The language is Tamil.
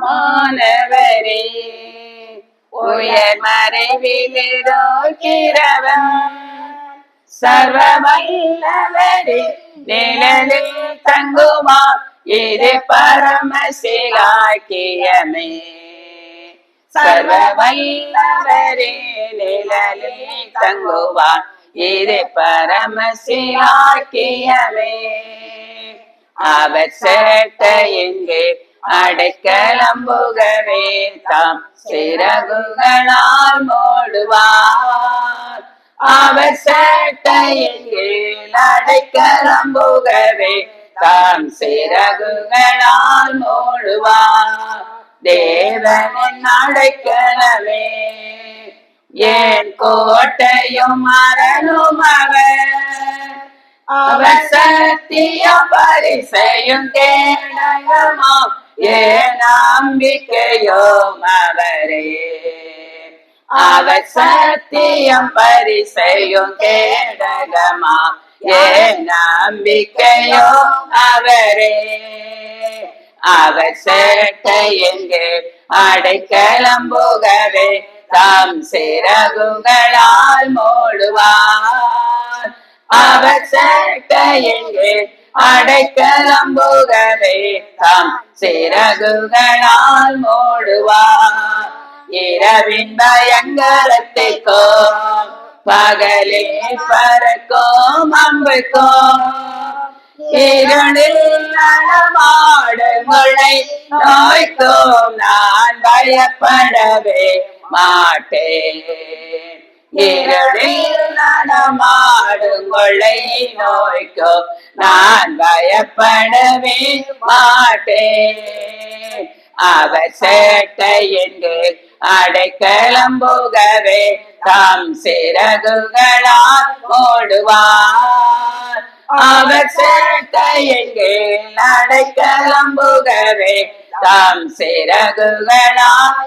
மாணவரே உயர் மறைவிலிருக்கிறவன் சர்வ வல்லவரே நிழலில் தங்குமா இது பரமசிலாக்கியமே சர்வ வல்லவரே நிழலில் தங்குவார் இது பரமசிலாக்கியமே அவர் சேட்டையெங்கே அடைக்கலம்புகவே தாம் சிறகுகளால் மூடுவார் அவர் சேட்டையெங்கே அடைக்கலம்புகவே தாம் சிறகுகளால் மூடுவார் தேவனின் அடைக்கலமே ஏன் கோட்டையும் அரணும் அவர் சத்தியம் பரிசையும் கேடகமாம் ஏன் நம்பிக்கையோம் அவரே அவர் சத்தியம் பரிசையும் கேடகமாம் ஏன் நம்பிக்கையோ அவரே அவர் சேட்டையெங்கே அடைக்கலம்புகவே தாம் சிறகுகளால் மூடுவார் அவர் சேட்டையெங்கே அடைக்கலம்புகவே தாம் சிறகுகளால் மூடுவார் இரவின் பயங்கரத்திற்கோ பகலே பறக்கும் அம்புக்கோ இருளில் நடமாடுங்களை நோய்க்கும் நான் பயப்படவே மாட்டேன் இருளில் நடமாடுங்களை நோய்க்கும் நான் பயப்படவே மாட்டேன் அவர் சேட்டையெங்கே அடைக்கலம்புகவே தாம் சிறகுகளால் மூடுவார் அவர் சேட்டையெங்கே அடைக்கலம்புகவே தாம் சிறகுகளால்